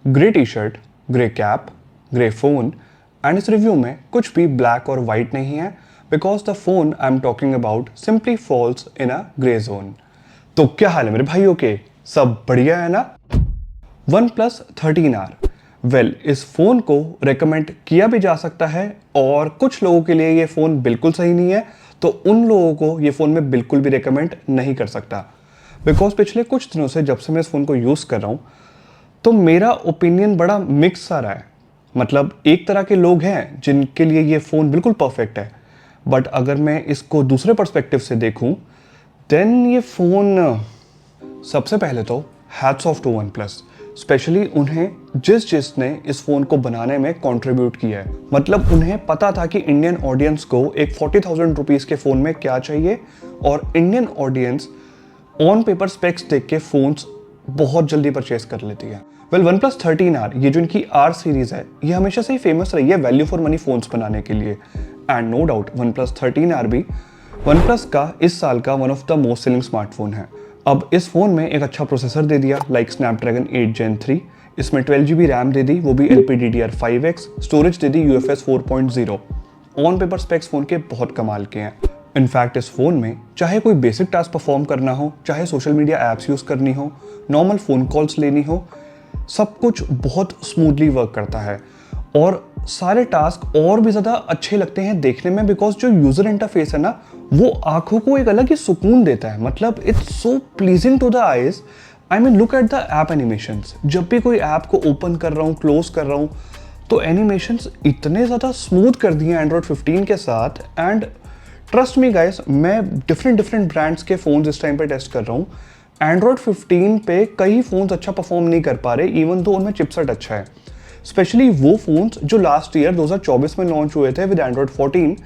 Grey T shirt, grey cap, grey phone and इस review में कुछ भी ब्लैक और वाइट नहीं है because the phone I am talking about simply falls in a grey zone. तो क्या हाल है मेरे भाइयों के, सब बढ़िया है ना? OnePlus 13R, वेल इस फ़ोन को रेकमेंड किया भी जा सकता है और कुछ लोगों के लिए ये फ़ोन बिल्कुल सही नहीं है, तो उन लोगों को ये फ़ोन में बिल्कुल भी रेकमेंड नहीं कर सकता बिकॉज पिछले कुछ दिनों से जब से मैं इस फ़ोन को यूज़ कर रहा हूँ तो मेरा ओपिनियन बड़ा मिक्स सा रहा है। मतलब एक तरह के लोग हैं जिनके लिए ये फ़ोन बिल्कुल परफेक्ट है, बट अगर मैं इसको दूसरे पर्सपेक्टिव से देखूं देन ये फ़ोन, सबसे पहले तो hats off to OnePlus, specially उन्हें जिसने इस फ़ोन को बनाने में कंट्रीब्यूट किया है। मतलब उन्हें पता था कि इंडियन ऑडियंस को एक 40,000 रुपीज़ के फ़ोन में क्या चाहिए और Indian audience on paper specs देख के फ़ोन्स बहुत जल्दी परचेस कर लेती है। वेल OnePlus 13R, ये जो इनकी R सीरीज़ है, ये हमेशा से ही फेमस रही है वैल्यू फॉर मनी फ़ोन्स बनाने के लिए and no doubt OnePlus 13R भी OnePlus का इस साल का one of the most selling smartphone है। अब इस फ़ोन में एक अच्छा प्रोसेसर दे दिया लाइक Snapdragon 8 Gen 3, इसमें 12GB रैम दे दी, वो भी LPDDR5X, storage they the UFS 4.0। On paper specs phone के बहुत कमाल के हैं। इनफैक्ट इस फ़ोन में चाहे कोई बेसिक टास्क परफॉर्म करना हो, चाहे सोशल मीडिया ऐप्स यूज़ करनी हो, नॉर्मल फ़ोन कॉल्स लेनी हो, सब कुछ बहुत स्मूथली वर्क करता है और सारे टास्क और भी ज़्यादा अच्छे लगते हैं देखने में बिकॉज जो यूज़र इंटरफेस है ना, वो आंखों को एक अलग ही सुकून देता है। मतलब it's so pleasing to the eyes. I mean look at the app animations. जब भी कोई ऐप को ओपन कर रहा हूँ, क्लोज कर रहा हूँ, तो एनिमेशंस इतने ज़्यादा स्मूथ कर दिए एंड्रॉयड 15 के साथ। एंड ट्रस्ट मी गाइस, मैं डिफरेंट ब्रांड्स के फ़ोन्स इस टाइम पे टेस्ट कर रहा हूँ। एंड्रॉयड 15 पे कई फ़ोन्स अच्छा परफॉर्म नहीं कर पा रहे इवन दो उनमें चिपसेट अच्छा है। स्पेशली वो फ़ोन्स जो लास्ट ईयर 2024 में लॉन्च हुए थे विद एंड्रॉयड 14,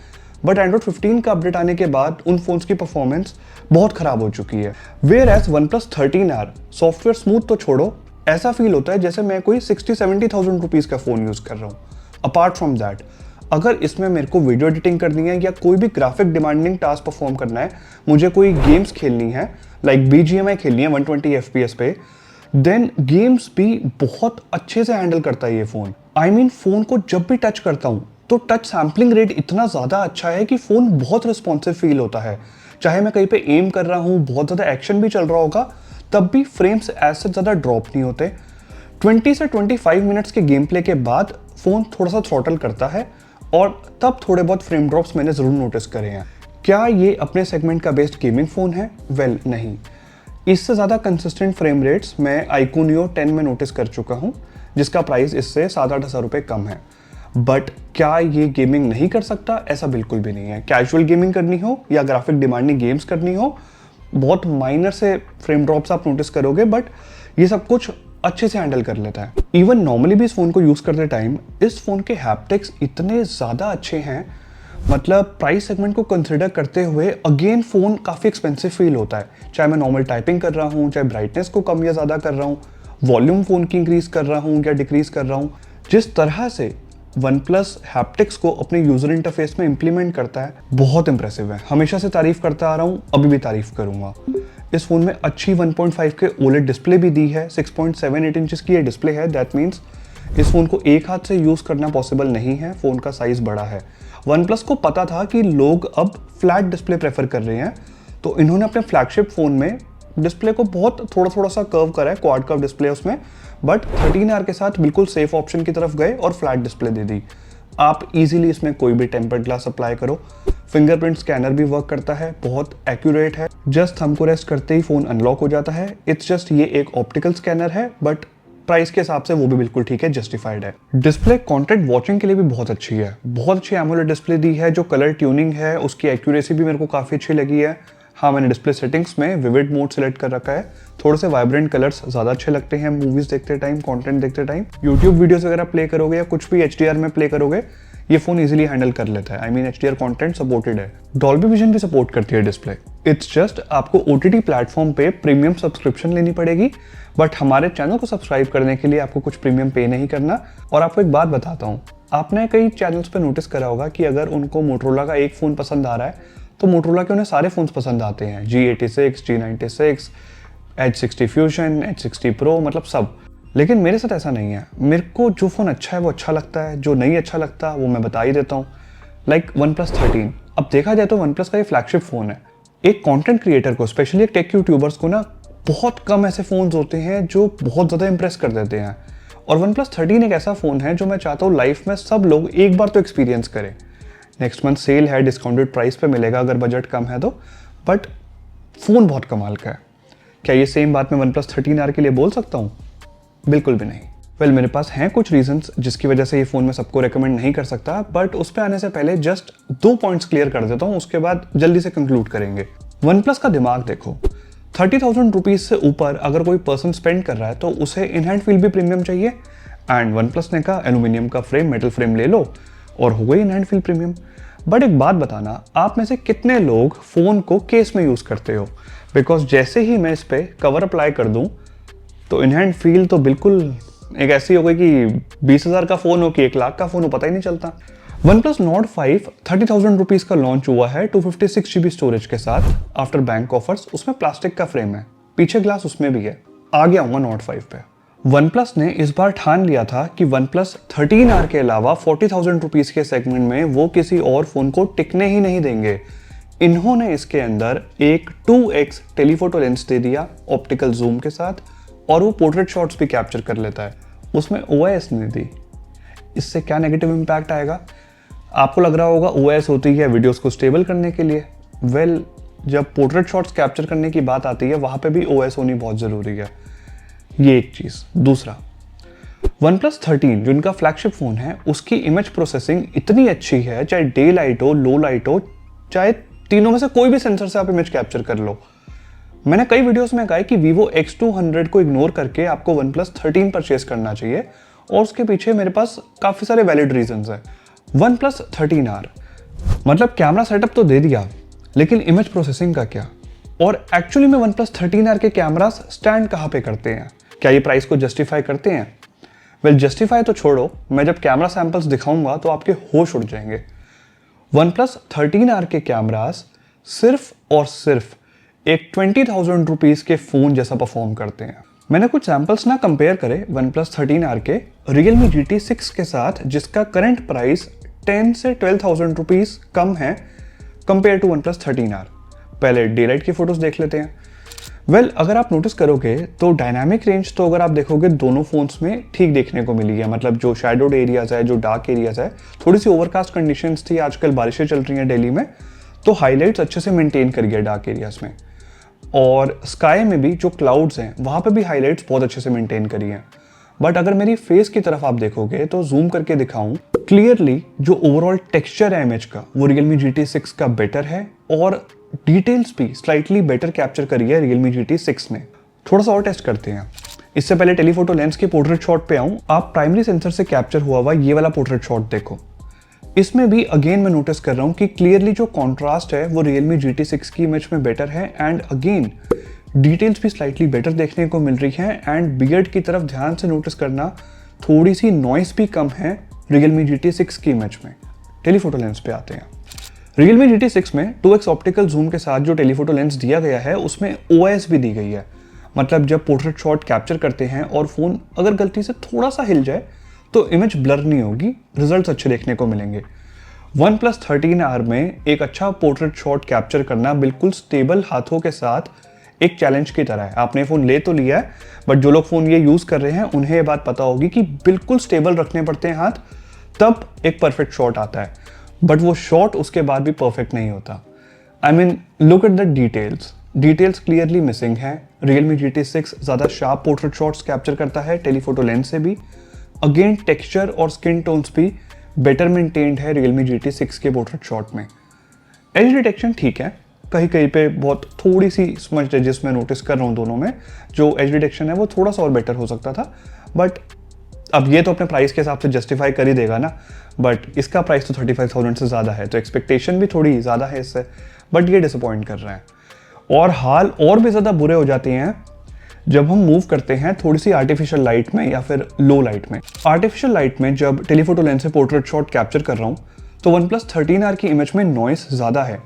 बट एंड्रॉयड 15 का अपडेट आने के बाद उन फ़ोन्स की परफॉर्मेंस बहुत ख़राब हो चुकी है। Whereas OnePlus 13R software smooth तो छोड़ो, ऐसा फील होता है जैसे मैं कोई 60-70,000 रुपीज़ का फ़ोन यूज़ कर रहा हूँ। अपार्ट फ्रॉम दैट, अगर इसमें मेरे को वीडियो एडिटिंग करनी है या कोई भी ग्राफिक डिमांडिंग टास्क परफॉर्म करना है, मुझे कोई गेम्स खेलनी है लाइक BGMI खेलनी है 120 FPS पे, देन गेम्स भी बहुत अच्छे से हैंडल करता है ये फ़ोन। आई मीन फ़ोन को जब भी टच करता हूँ तो टच सैम्पलिंग रेट इतना ज़्यादा अच्छा है कि फ़ोन बहुत रिस्पॉन्सिव फील होता है। चाहे मैं कहीं पे एम कर रहा हूँ, बहुत ज़्यादा एक्शन भी चल रहा होगा, तब भी फ्रेम्स ऐसे ज़्यादा ड्रॉप नहीं होते। 20 से 25 मिनट्स के गेम प्ले के बाद फ़ोन थोड़ा सा थ्रॉटल करता है और तब थोड़े बहुत फ्रेम ड्रॉप्स मैंने ज़रूर नोटिस करे हैं। क्या ये अपने सेगमेंट का बेस्ट गेमिंग फ़ोन है? वेल नहीं। इससे ज़्यादा कंसिस्टेंट फ्रेम रेट्स मैं iQOO Neo 10 में नोटिस कर चुका हूँ, जिसका प्राइस इससे 7-8 हज़ार रुपये कम है। बट क्या ये गेमिंग नहीं कर सकता? ऐसा बिल्कुल भी नहीं है। कैजुअल गेमिंग करनी हो या ग्राफिक डिमांडिंग गेम्स करनी हो, बहुत माइनर से फ्रेम ड्रॉप्स आप नोटिस करोगे, बट ये सब कुछ अच्छे से हैंडल कर लेता है। इवन नॉर्मली भी इस फ़ोन को यूज़ करते टाइम इस फ़ोन के हैप्टिक्स इतने ज़्यादा अच्छे हैं। मतलब प्राइस सेगमेंट को कंसिडर करते हुए अगेन फ़ोन काफ़ी एक्सपेंसिव फील होता है। चाहे मैं नॉर्मल टाइपिंग कर रहा हूँ, चाहे ब्राइटनेस को कम या ज़्यादा कर रहा हूँ, वॉल्यूम फ़ोन की इंक्रीज़ कर रहा हूँ या डिक्रीज़ कर रहा हूँ, जिस तरह से OnePlus हैप्टिक्स को अपने यूज़र इंटरफेस में इम्प्लीमेंट करता है, बहुत इंप्रेसिव है। हमेशा से तारीफ़ करता आ रहा हूँ, अभी भी तारीफ़ करूँगा। इस फ़ोन में अच्छी 1.5 के OLED डिस्प्ले भी दी है। 6.78 इंचेस की ये डिस्प्ले है। दैट मीन्स इस फ़ोन को एक हाथ से यूज़ करना पॉसिबल नहीं है, फ़ोन का साइज़ बड़ा है। OnePlus को पता था कि लोग अब फ्लैट डिस्प्ले प्रेफर कर रहे हैं, तो इन्होंने अपने फ्लैगशिप फ़ोन में डिस्प्ले को बहुत थोड़ा सा कर्व करा है, क्वाड कर्व डिस्प्ले उसमें, बट 13R के साथ बिल्कुल सेफ ऑप्शन की तरफ गए और फ्लैट डिस्प्ले दे दी। आप इजीली इसमें कोई भी टेम्पर्ड ग्लास अप्लाई करो। फिंगरप्रिंट स्कैनर भी वर्क करता है, बहुत एक्यूरेट है। जस्ट थंब को रेस्ट करते ही फ़ोन अनलॉक हो जाता है। इट्स जस्ट ये एक ऑप्टिकल स्कैनर है, बट प्राइस के हिसाब से वो भी बिल्कुल ठीक है, जस्टिफाइड है। डिस्प्ले कंटेंट वॉचिंग के लिए भी बहुत अच्छी है। बहुत अच्छी एमोलेड डिस्प्ले दी है। जो कलर ट्यूनिंग है उसकी एक्यूरेसी भी मेरे को काफ़ी अच्छी लगी है। हाँ, मैंने डिस्प्ले सेटिंग्स में विविड मोड सेलेक्ट कर रखा है। थोड़े से वाइब्रेंट कलर्स ज़्यादा अच्छे लगते हैं मूवीज़ देखते टाइम, कंटेंट देखते टाइम। यूट्यूब वीडियोस वगैरह प्ले करोगे या कुछ भी HDR में प्ले करोगे, ये फ़ोन इजीली हैंडल कर लेता है। I mean HDR content supported है। डॉल्बी विजन भी सपोर्ट करती है डिस्प्ले। इट्स जस्ट आपको OTT प्लेटफॉर्म पे प्रीमियम सब्सक्रिप्शन लेनी पड़ेगी, बट हमारे चैनल को सब्सक्राइब करने के लिए आपको कुछ प्रीमियम पे नहीं करना। और आपको एक बात बताता हूँ, आपने कई चैनल्स पे नोटिस करा होगा कि अगर उनको मोटरोला का एक फ़ोन पसंद आ रहा है तो मोटरोला के उन्हें सारे फ़ोन्स पसंद आते हैं। G86, G96, H60 Fusion, H60 Pro, मतलब सब। लेकिन मेरे साथ ऐसा नहीं है। मेरे को जो फ़ोन अच्छा है वो अच्छा लगता है, जो नहीं अच्छा लगता वो मैं बता ही देता हूँ। Like OnePlus 13। अब देखा जाए तो OnePlus का ये फ्लैगशिप फ़ोन है। एक कंटेंट क्रिएटर को, स्पेशली एक टेक यूट्यूबर्स को ना, बहुत कम ऐसे फ़ोन्स होते हैं जो बहुत ज़्यादा इंप्रेस कर देते हैं। और OnePlus 13 एक ऐसा फ़ोन है जो मैं चाहता हूँ लाइफ में सब लोग एक बार तो एक्सपीरियंस करें। नेक्स्ट मंथ सेल है, डिस्काउंटेड प्राइस पे मिलेगा अगर बजट कम है तो, बट फ़ोन बहुत कमाल का है। क्या ये सेम बात मैं OnePlus 13R के लिए बोल सकता हूँ? बिल्कुल भी नहीं। वेल, मेरे पास हैं कुछ रीजंस जिसकी वजह से ये फ़ोन मैं सबको रेकमेंड नहीं कर सकता, बट उस पर आने से पहले जस्ट 2 पॉइंट्स क्लियर कर देता हूँ, उसके बाद जल्दी से कंक्लूड करेंगे। OnePlus का दिमाग देखो, 30,000 रुपीज़ से ऊपर अगर कोई पर्सन स्पेंड कर रहा है तो उसे इन हैंड फील भी प्रीमियम चाहिए, एंड OnePlus ने कहा एल्यूमिनियम का फ्रेम, मेटल फ्रेम ले लो और हो गई in hand feel premium. But एक बात बताना, आप में से कितने लोग फ़ोन को केस में यूज़ करते हो? बिकॉज जैसे ही मैं इस पर कवर अप्लाई कर दूँ तो इन हैंड फील तो बिल्कुल एक ऐसी हो गई कि 20,000 का फ़ोन हो कि 1 लाख का फ़ोन हो, पता ही नहीं चलता। OnePlus Nord 5 30,000 रुपीज़ का लॉन्च हुआ है 256 GB स्टोरेज के साथ आफ्टर बैंक ऑफर्स। उसमें प्लास्टिक का फ्रेम है, पीछे ग्लास उसमें भी है। आगे आऊँगा Nord 5 पे। OnePlus ने इस बार ठान लिया था कि OnePlus 13R के अलावा 40,000 रुपीज़ के सेगमेंट में वो किसी और फ़ोन को टिकने ही नहीं देंगे। इन्होंने इसके अंदर एक 2x टेलीफोटो लेंस दे दिया ऑप्टिकल जूम के साथ, और वो पोर्ट्रेट शॉट्स भी कैप्चर कर लेता है। उसमें OIS नहीं दी। इससे क्या नेगेटिव इम्पैक्ट आएगा? आपको लग रहा होगा OIS होती है वीडियोस को स्टेबल करने के लिए। वेल, जब पोर्ट्रेट शॉट्स कैप्चर करने की बात आती है वहाँ पे भी OIS होनी बहुत ज़रूरी है। ये एक चीज़। दूसरा, OnePlus 13 जो इनका फ्लैगशिप फ़ोन है, उसकी इमेज प्रोसेसिंग इतनी अच्छी है, चाहे डे लाइट हो, लो लाइट हो, चाहे तीनों में से कोई भी सेंसर से आप इमेज कैप्चर कर लो। मैंने कई वीडियोस में कहा है कि Vivo X200 को इग्नोर करके आपको OnePlus 13 परचेज करना चाहिए, और उसके पीछे मेरे पास काफ़ी सारे वैलिड रीजंस हैं। OnePlus 13R मतलब कैमरा सेटअप तो दे दिया, लेकिन इमेज प्रोसेसिंग का क्या? और एक्चुअली में OnePlus 13R के कैमरास स्टैंड कहाँ पे करते हैं? क्या ये प्राइस को जस्टिफाई करते हैं? वेल, जस्टिफाई तो छोड़ो, मैं जब कैमरा सैंपल्स दिखाऊंगा तो आपके होश उड़ जाएंगे। OnePlus 13R के कैमरास सिर्फ और सिर्फ एक 20,000 रुपीज़ के फ़ोन जैसा परफॉर्म करते हैं। मैंने कुछ सैंपल्स ना कंपेयर करे OnePlus 13R के Realme GT 6 के साथ, जिसका करंट प्राइस 10 से 12,000 रुपीज़ कम है कंपेयर टू OnePlus 13R। पहले डे लाइट की फ़ोटोज़ देख लेते हैं। वेल, अगर आप नोटिस करोगे तो डायनामिक रेंज तो अगर आप देखोगे दोनों फ़ोन्स में ठीक देखने को मिली है। मतलब जो शैडोड एरियाज़ है, जो डार्क एरियाज़ है, थोड़ी सी ओवरकास्ट कंडीशंस थी, आजकल बारिशें चल रही हैं दिल्ली में, तो हाईलाइट्स अच्छे से मेंटेन कर गया डार्क एरियाज़ में। और स्काई में भी जो क्लाउड्स हैं वहाँ पे भी हाईलाइट्स बहुत अच्छे से मेंटेन करी हैं। बट अगर मेरी फेस की तरफ आप देखोगे तो जूम करके दिखाऊं, क्लियरली जो ओवरऑल टेक्सचर है इमेज का वो Realme GT 6 का बेटर है, और डिटेल्स भी स्लाइटली बेटर कैप्चर करी है Realme GT 6 ने। थोड़ा सा और टेस्ट करते हैं। इससे पहले टेलीफोटो लेंस के पोर्ट्रेट शॉट पे आऊँ, आप प्राइमरी सेंसर से कैप्चर हुआ हुआ ये वाला पोर्ट्रेट शॉट देखो। इसमें भी अगेन मैं नोटिस कर रहा हूँ कि क्लियरली जो कॉन्ट्रास्ट है वो Realme GT 6 की इमेज में बेटर है, एंड अगेन डिटेल्स भी स्लाइटली बेटर देखने को मिल रही हैं। एंड बियर्ड की तरफ ध्यान से नोटिस करना, थोड़ी सी नॉइस भी कम है Realme GT 6 की इमेज में। टेलीफोटो लेंस पे आते हैं। Realme GT 6 में 2x ऑप्टिकल जूम के साथ जो टेलीफोटो लेंस दिया गया है उसमें OIS भी दी गई है। मतलब जब पोर्ट्रेट शॉट कैप्चर करते हैं और फ़ोन अगर गलती से थोड़ा सा हिल जाए तो इमेज ब्लर नहीं होगी, रिजल्ट्स अच्छे देखने को मिलेंगे। OnePlus 13R में एक अच्छा पोर्ट्रेट शॉट कैप्चर करना बिल्कुल स्टेबल हाथों के साथ एक चैलेंज की तरह है। आपने फ़ोन ले तो लिया है, बट जो लोग फ़ोन ये यूज़ कर रहे हैं उन्हें ये बात पता होगी कि बिल्कुल स्टेबल रखने पड़ते हैं हाथ, तब एक परफेक्ट शॉट आता है। बट वो शॉट उसके बाद भी परफेक्ट नहीं होता। आई mean, look at the details clearly missing है। Realme GT 6 ज़्यादा शार्प पोर्ट्रेट शॉट्स कैप्चर करता है टेलीफोटो लेंस से भी। अगेन टेक्सचर और स्किन टोन्स भी बेटर मेंटेन्ड है Realme GT 6 के पोर्ट्रेट शॉट में। एज डिटेक्शन ठीक है, कहीं कहीं पे बहुत थोड़ी सी स्मज एजेस में नोटिस कर रहा हूँ दोनों में। जो एज डिटेक्शन है वो थोड़ा सा और बेटर हो सकता था, बट अब ये तो अपने प्राइस के हिसाब से जस्टिफाई कर ही देगा ना। बट इसका प्राइस तो 35,000 से ज़्यादा है, तो एक्सपेक्टेशन भी थोड़ी ज़्यादा है इससे, बट ये डिसअपॉइंट कर रहे हैं। और हाल और भी ज़्यादा बुरे हो जाते हैं जब हम मूव करते हैं थोड़ी सी आर्टिफिशियल लाइट में या फिर लो लाइट में। आर्टिफिशियल लाइट में जब टेलीफोटो लेंस से पोर्ट्रेट शॉट कैप्चर कर रहा हूँ तो OnePlus 13R की इमेज में नॉइस ज़्यादा है।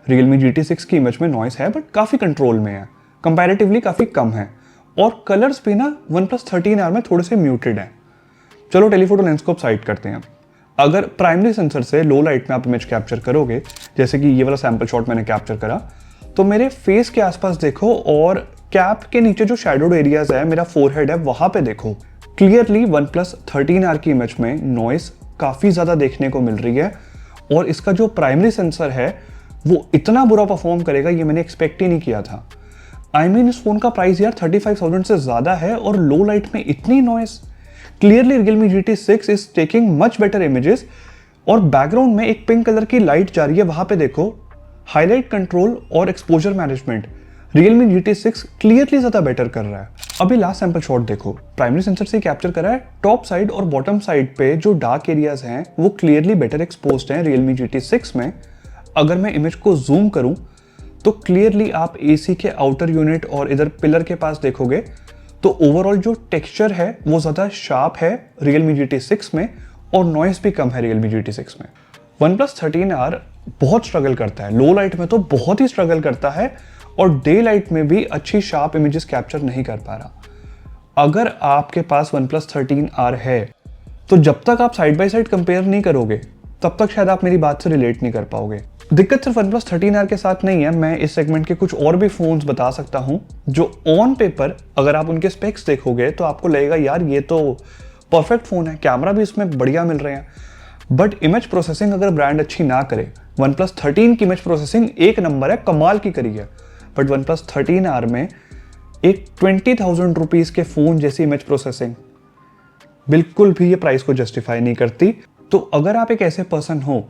Realme GT 6 की इमेज में नॉइस है बट काफ़ी कंट्रोल में है, कंपैरेटिवली काफ़ी कम है। और कलर्स भी ना OnePlus 13R में थोड़े से म्यूटेड हैं। चलो टेलीफोटो लेंस को अब साइड करते हैं। अगर प्राइमरी सेंसर से लो लाइट में आप इमेज कैप्चर करोगे, जैसे कि ये वाला सैंपल शॉट मैंने कैप्चर करा, तो मेरे फेस के आसपास देखो और कैप के नीचे जो शैडोड एरियाज है, मेरा फोरहेड है, वहां पे देखो। क्लियरली OnePlus 13R की इमेज में नॉइस काफी ज्यादा देखने को मिल रही है और इसका जो प्राइमरी सेंसर है वो इतना बुरा परफॉर्म करेगा ये मैंने एक्सपेक्ट ही नहीं किया था। I mean, इस फोन का प्राइस यार 35,000 से ज्यादा है और लो लाइट में इतनी noise. Clearly Realme GT6 is taking much better images और बैकग्राउंड में एक पिंक कलर की लाइट जा रही है, वहां पे देखो। हाईलाइट कंट्रोल और exposure management Realme GT6 clearly ज्यादा बेटर कर रहा है। अभी लास्ट सैंपल शॉट देखो, प्राइमरी सेंसर से कैप्चर करा है। टॉप साइड और बॉटम साइड पे जो डार्क एरियाज हैं वो क्लियरली बेटर एक्सपोज्ड हैं Realme GT6 में। अगर मैं इमेज को जूम करूं तो क्लियरली आप AC के आउटर यूनिट और इधर पिलर के पास देखोगे तो ओवरऑल जो टेक्सचर है वो ज्यादा शार्प है Realme GT6 में और नॉइस भी कम है Realme GT6 में। OnePlus 13R बहुत स्ट्रगल करता है, लो लाइट में तो बहुत ही स्ट्रगल करता है और डे लाइट में भी अच्छी शार्प इमेजेस कैप्चर नहीं कर पा रहा। अगर आपके पास OnePlus 13R है तो जब तक आप साइड बाय साइड कंपेयर नहीं करोगे तब तक शायद आप मेरी बात से रिलेट नहीं कर पाओगे। दिक्कत सिर्फ OnePlus 13R के साथ नहीं है, मैं इस सेगमेंट के कुछ और भी फोन्स बता सकता हूं जो ऑन पेपर अगर आप उनके स्पेक्स देखोगे तो आपको लगेगा यार ये तो परफेक्ट फोन है, कैमरा भी इसमें बढ़िया मिल रहे हैं, बट इमेज प्रोसेसिंग अगर ब्रांड अच्छी ना करे, OnePlus 13 की इमेज प्रोसेसिंग एक नंबर है, कमाल की करी है, बट OnePlus 13R में एक 20,000 रुपीज के फोन जैसी इमेज प्रोसेसिंग बिल्कुल भी ये प्राइस को जस्टिफाई नहीं करती। तो अगर आप एक ऐसे पर्सन हो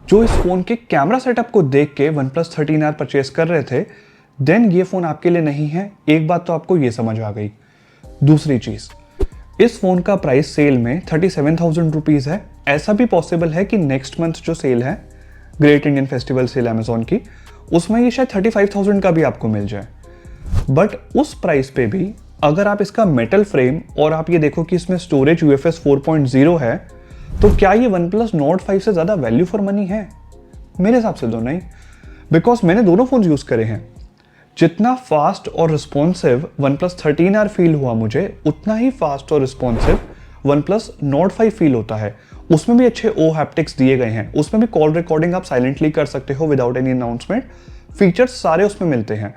जो इस फोन के कैमरा सेटअप को देख के OnePlus 13R परचेस कर रहे थे, देन ये फोन आपके लिए नहीं है। एक बात तो आपको ये समझ आ गई। दूसरी चीज, इस फोन का प्राइस सेल में 37,000 रुपीज है। ऐसा भी पॉसिबल है कि नेक्स्ट मंथ जो सेल है, Great Indian Festival sale Amazon की, उसमें ये शायद 35,000 का भी आपको मिल जाए। बट उस प्राइस पे भी अगर आप इसका मेटल फ्रेम और आप ये देखो कि इसमें स्टोरेज UFS 4.0 है, तो क्या ये OnePlus Nord 5 से ज्यादा वैल्यू फॉर मनी है? मेरे हिसाब से तो नहीं, बिकॉज मैंने दोनों फोन यूज करे हैं। जितना फास्ट और रिस्पॉन्सिव OnePlus 13R फील हुआ मुझे, उतना ही फास्ट और रिस्पॉन्सिव OnePlus Nord 5 फील होता है। उसमें भी अच्छे ओ हैप्टिक्स दिए गए हैं, उसमें भी कॉल रिकॉर्डिंग आप साइलेंटली कर सकते हो विदाउट एनी अनाउंसमेंट, फीचर्स सारे उसमें मिलते हैं।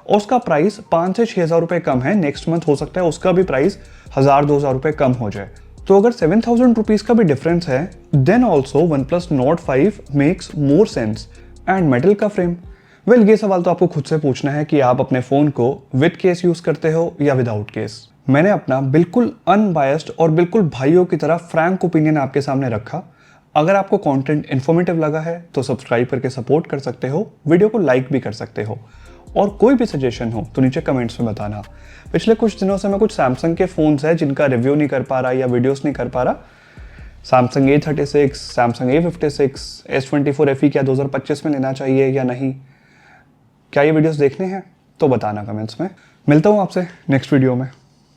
और उसका प्राइस 5 से 6,000 रुपए कम है। नेक्स्ट मंथ हो सकता है उसका भी प्राइस 1,000-2,000 रुपए कम हो जाए। तो अगर 7,000 रुपीज का भी डिफरेंस है, then also OnePlus Nord 5 makes more sense. And metal का फ्रेम, वेल ये सवाल तो आपको खुद से पूछना है कि आप अपने फोन को विद केस यूज करते हो या विदाउट केस। मैंने अपना बिल्कुल अनबायस्ड और बिल्कुल भाइयों की तरह फ्रैंक ओपिनियन आपके सामने रखा। अगर आपको कंटेंट इन्फॉर्मेटिव लगा है तो सब्सक्राइब करके सपोर्ट कर सकते हो, वीडियो को लाइक भी कर सकते हो, और कोई भी सजेशन हो तो नीचे कमेंट्स में बताना। पिछले कुछ दिनों से मैं कुछ सैमसंग के फोन्स हैं जिनका रिव्यू नहीं कर पा रहा या वीडियोस नहीं कर पा रहा। Samsung A36, Samsung A56, S24 FE क्या 2025 में लेना चाहिए या नहीं, क्या ये वीडियोस देखने हैं तो बताना कमेंट्स में। मिलता हूँ आपसे नेक्स्ट वीडियो में।